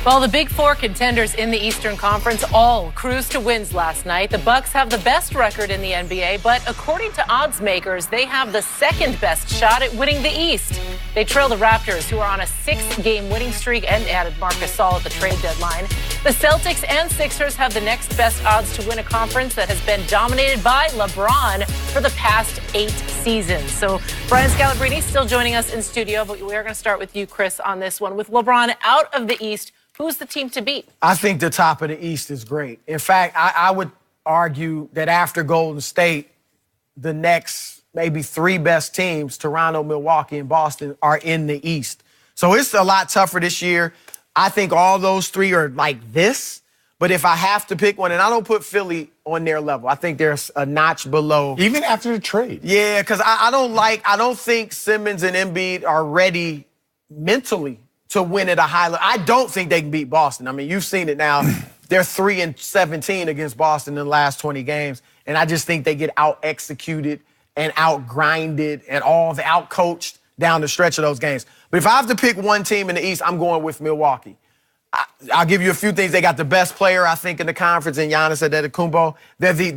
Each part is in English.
Well, the big four contenders in the Eastern Conference all cruised to wins last night. The Bucks have the best record in the NBA, but according to odds makers, they have the second best shot at winning the East. They trail the Raptors, who are on a 6-game winning streak and added Marc Gasol at the trade deadline. The Celtics and Sixers have the next best odds to win a conference that has been dominated by LeBron for the past 8 seasons. So Brian Scalabrine still joining us in studio, but we are going to start with you, Chris, on this one. With LeBron out of the East, who's the team to beat? I think the top of the East is great. In fact, I would argue that after Golden State, the next maybe 3 best teams, Toronto, Milwaukee, and Boston, are in the East. So it's a lot tougher this year. I think all those 3 are like this. But if I have to pick one, and I don't put Philly on their level, I think there's a notch below. Even after the trade? Yeah, because I don't think Simmons and Embiid are ready mentally to win at a high level. I don't think they can beat Boston. I mean, you've seen it now. They're 3-17 against Boston in the last 20 games, and I just think they get out-executed and out-grinded and out-coached down the stretch of those games. But if I have to pick one team in the East, I'm going with Milwaukee. I'll give you a few things. They got the best player, I think, in the conference in Giannis Antetokounmpo.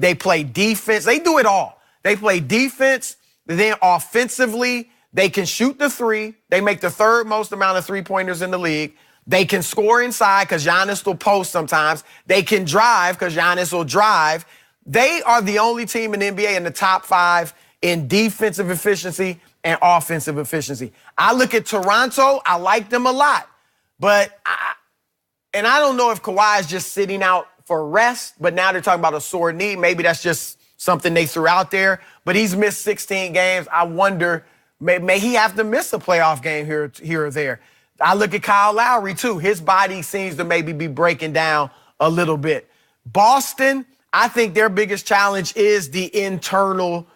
They play defense. They do it all. They play defense, then offensively, they can shoot the 3. They make the 3rd most amount of 3-pointers in the league. They can score inside because Giannis will post sometimes. They can drive because Giannis will drive. They are the only team in the NBA in the top 5 in defensive efficiency and offensive efficiency. I look at Toronto. I like them a lot. But I don't know if Kawhi is just sitting out for rest, but now they're talking about a sore knee. Maybe that's just something they threw out there. But he's missed 16 games. I wonder, may he have to miss a playoff game here or there. I look at Kyle Lowry, too. His body seems to maybe be breaking down a little bit. Boston, I think their biggest challenge is the internal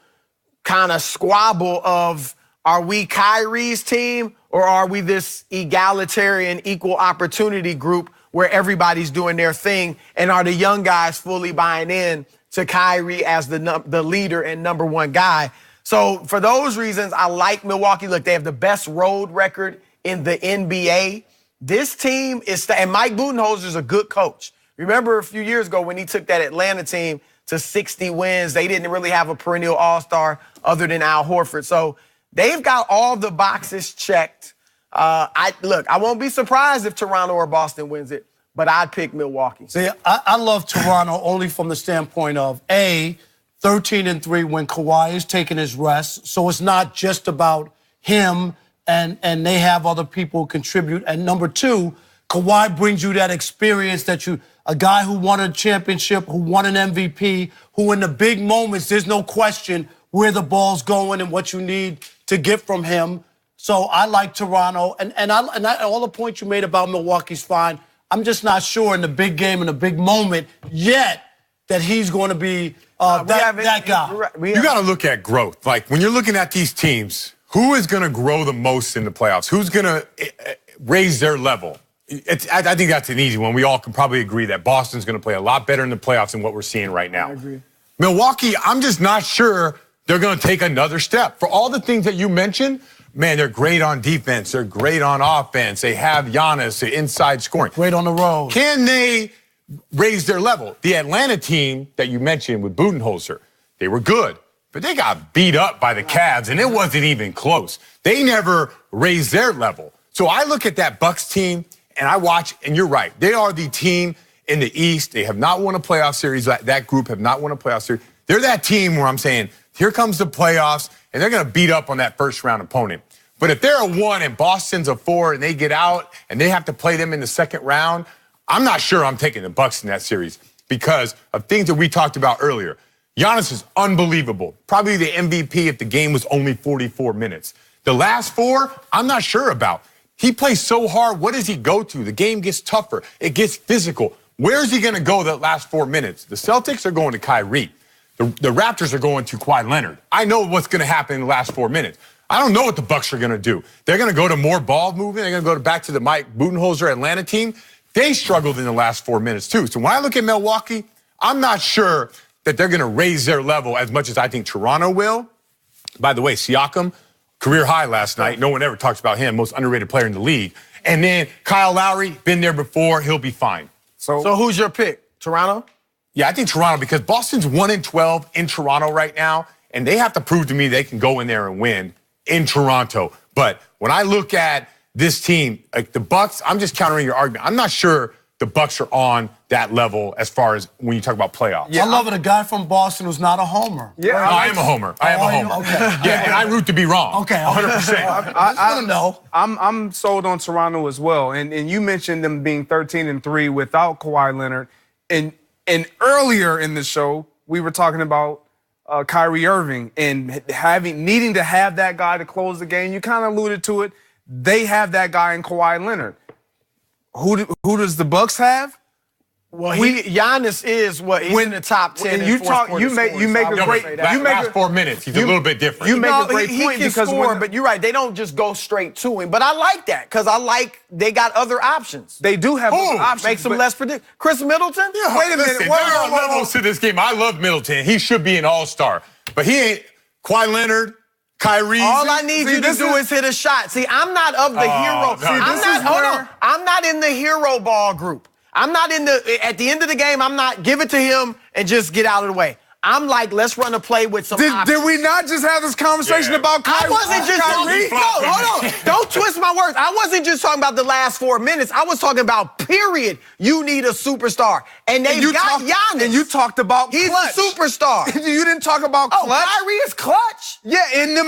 kind of squabble of, are we Kyrie's team or are we this egalitarian, equal opportunity group where everybody's doing their thing, and are the young guys fully buying in to Kyrie as the leader and number 1 guy? So for those reasons, I like Milwaukee. Look, they have the best road record in the NBA. This team is, and Mike Budenholzer is a good coach. Remember a few years ago when he took that Atlanta team to 60 wins, they didn't really have a perennial all-star other than Al Horford. So they've got all the boxes checked. I won't be surprised if Toronto or Boston wins it, but I'd pick Milwaukee. See, I love Toronto only from the standpoint of, A, 13-3 when Kawhi is taking his rest. So it's not just about him and they have other people contribute. And number 2, Kawhi brings you that experience that a guy who won a championship, who won an MVP, who in the big moments, there's no question where the ball's going and what you need to get from him. So I like Toronto. And all the points you made about Milwaukee's fine. I'm just not sure in the big game, in the big moment yet, that he's going to be that guy. You got to look at growth. Like, when you're looking at these teams, who is going to grow the most in the playoffs? Who's going to raise their level? I think that's an easy one. We all can probably agree that Boston's going to play a lot better in the playoffs than what we're seeing right now. I agree. Milwaukee, I'm just not sure they're going to take another step. For all the things that you mentioned, man, they're great on defense. They're great on offense. They have Giannis, the inside scoring. Great on the road. Can they raise their level? The Atlanta team that you mentioned with Budenholzer, they were good, but they got beat up by the Cavs, and it wasn't even close. They never raised their level. So I look at that Bucks team, and I watch, and you're right. They are the team in the East. They have not won a playoff series. That group have not won a playoff series. They're that team where I'm saying, here comes the playoffs, and they're going to beat up on that first-round opponent. But if they're a 1 and Boston's a 4 and they get out and they have to play them in the second round, I'm not sure I'm taking the Bucks in that series because of things that we talked about earlier. Giannis is unbelievable. Probably the MVP if the game was only 44 minutes. The last 4, I'm not sure about. He plays so hard. What does he go to? The game gets tougher. It gets physical. Where is he going to go that last 4 minutes? The Celtics are going to Kyrie. The Raptors are going to Kawhi Leonard. I know what's going to happen in the last 4 minutes. I don't know what the Bucks are going to do. They're going to go to more ball movement. They're going to go back to the Mike Budenholzer Atlanta team. They struggled in the last 4 minutes, too. So when I look at Milwaukee, I'm not sure that they're going to raise their level as much as I think Toronto will. By the way, Siakam, career high last night. No one ever talks about him, most underrated player in the league. And then Kyle Lowry, been there before. He'll be fine. So who's your pick? Toronto? Yeah, I think Toronto, because Boston's 1-12 in Toronto right now, and they have to prove to me they can go in there and win in Toronto. But when I look at this team, like the Bucks, I'm just countering your argument. I'm not sure the Bucks are on that level as far as when you talk about playoffs. Yeah, I love it. A guy from Boston who's not a homer. Yeah, no, I am a homer. I am a homer. Okay. Yeah, and I root to be wrong. Okay, 100%. I don't know. I'm sold on Toronto as well. And you mentioned them being 13-3 without Kawhi Leonard. And earlier in the show, we were talking about Kyrie Irving and needing to have that guy to close the game. You kind of alluded to it. They have that guy in Kawhi Leonard. Who does the Bucks have? Well, Giannis is what he's in the top 10. And you make a great. Last 4 minutes, he's a little bit different. You make a great point he can because score, but you're right. They don't just go straight to him. But I like that because they got other options. They do have other options. Makes them less predictable. Chris Middleton? Yeah, wait a minute. There are levels to this game. I love Middleton. He should be an all-star, but he ain't. Kawhi Leonard. Kyrie. All I need you to do is hit a shot. See, I'm not of the hero. I'm not in the hero ball group. I'm not at the end of the game, I'm not give it to him and just get out of the way. I'm like, let's run a play with some options. Did we not just have this conversation about Kyrie? I wasn't just talking. No, hold on. Don't twist my words. I wasn't just talking about the last 4 minutes. I was talking about period. You need a superstar. And they got Giannis. And you talked about He's clutch. a superstar. You didn't talk about clutch. Oh, Kyrie is clutch. Yeah, in the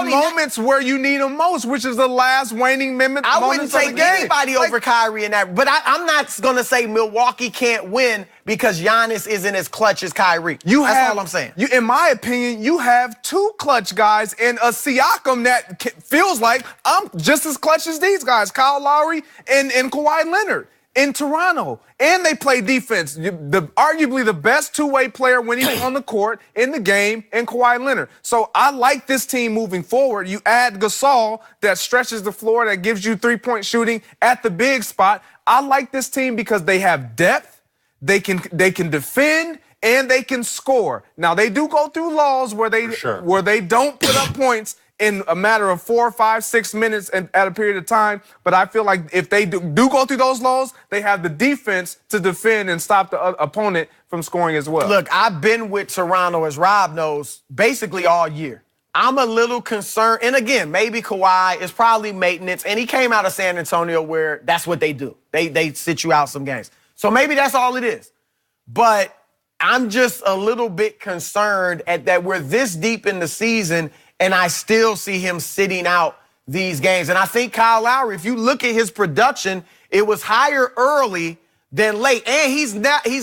moments where you need him most, which is the last waning moments of the game. I wouldn't take anybody over Kyrie in that. But I'm not going to say Milwaukee can't win because Giannis isn't as clutch as Kyrie. That's all I'm saying. In my opinion, you have two clutch guys and a Siakam that feels like I'm just as clutch as these guys, Kyle Lowry and Kawhi Leonard in Toronto. And they play defense. Arguably the best two-way player when he's on the court in the game and Kawhi Leonard. So I like this team moving forward. You add Gasol that stretches the floor, that gives you three-point shooting at the big spot. I like this team because they have depth. They can defend and they can score. Now they do go through lulls where they don't put up points in a matter of 4, 5, 6 minutes at a period of time. But I feel like if they do go through those lulls, they have the defense to defend and stop the opponent from scoring as well. Look, I've been with Toronto, as Rob knows, basically all year. I'm a little concerned. And again, maybe Kawhi is probably maintenance. And he came out of San Antonio where that's what they do. They sit you out some games. So maybe that's all it is. But I'm just a little bit concerned at that we're this deep in the season and I still see him sitting out these games. And I think Kyle Lowry, if you look at his production, it was higher early than late. And he's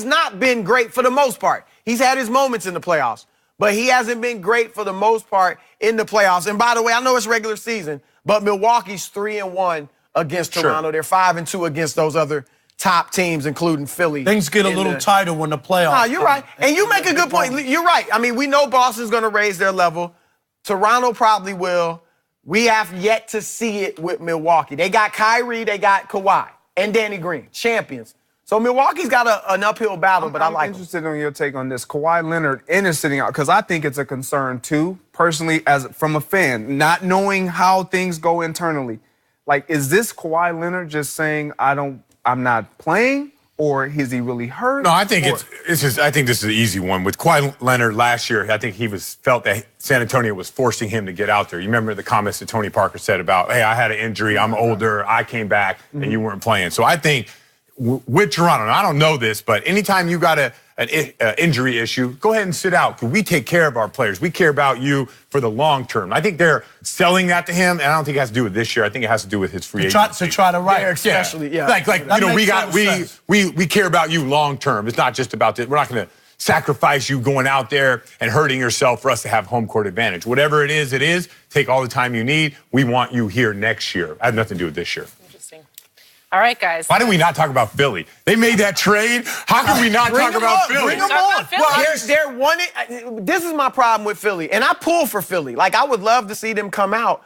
not been great for the most part. He's had his moments in the playoffs, but he hasn't been great for the most part in the playoffs. And by the way, I know it's regular season, but Milwaukee's 3-1 against Toronto. They're 5-2 against those other top teams, including Philly. Things get a little tighter when the playoffs. Nah, you're right. And you make a good point. You're right. I mean, we know Boston's going to raise their level. Toronto probably will. We have yet to see it with Milwaukee. They got Kyrie, they got Kawhi, and Danny Green, champions. So Milwaukee's got an uphill battle, but I like I'm interested on your take on this. Kawhi Leonard is sitting out because I think it's a concern too, personally, from a fan, not knowing how things go internally. Like, is this Kawhi Leonard just saying, I'm not playing, or is he really hurt? No, I think I think this is an easy one. With Kawhi Leonard last year, I think he felt that San Antonio was forcing him to get out there. You remember the comments that Tony Parker said about, hey, I had an injury, I'm older, I came back, and you weren't playing. So I think with Toronto, and I don't know this, but anytime you got an injury issue, go ahead and sit out because we take care of our players. We care about you for the long term. I think they're selling that to him, and I don't think it has to do with this year. I think it has to do with his free agency. To try to write. Yeah, especially, yeah. Like we care about you long term. It's not just about this. We're not going to sacrifice you going out there and hurting yourself for us to have home court advantage. Whatever it is, take all the time you need. We want you here next year. I have nothing to do with this year. All right, guys. Why did we not talk about Philly? They made that trade. How can we not talk about Philly? Bring them on. Well, this is my problem with Philly, and I pull for Philly. Like, I would love to see them come out.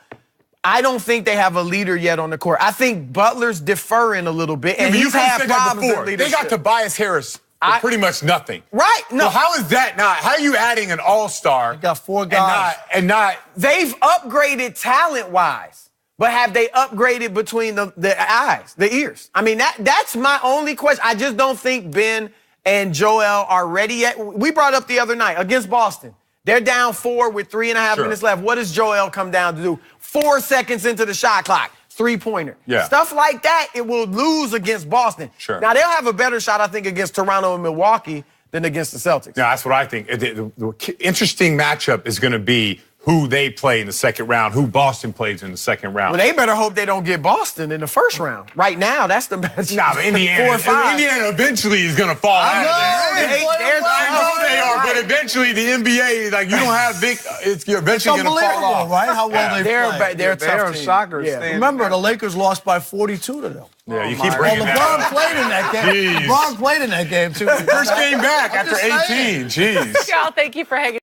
I don't think they have a leader yet on the court. I think Butler's deferring a little bit, and he's had problems with leadership. They got Tobias Harris pretty much nothing. Right. No. So how is that not? How are you adding an all-star? You got 4 guys. And not They've upgraded talent-wise, but have they upgraded between the eyes, the ears? I mean, that's my only question. I just don't think Ben and Joel are ready yet. We brought up the other night against Boston. They're down 4 with 3.5 minutes left. What does Joel come down to do? 4 seconds into the shot clock, 3-pointer. Yeah. Stuff like that, it will lose against Boston. Sure. Now, they'll have a better shot, I think, against Toronto and Milwaukee than against the Celtics. No, that's what I think. The interesting matchup is going to be who they play in the second round, who Boston plays in the second round. Well, they better hope they don't get Boston in the first round. Right now, that's the match. Nah, but Indiana, 4 or 5. Indiana eventually is going to fall out of there. I know they are, but eventually the NBA, like, you don't have big, you're eventually going to fall off. Right? How well they play. They're a tough team. shockers. Yeah. Remember, the Lakers lost by 42 to them. Yeah, you keep Well, bringing that LeBron up. played in that game. Jeez. LeBron played in that game, too. First game back I'm after just saying. 18. Jeez. Cal, thank you for hanging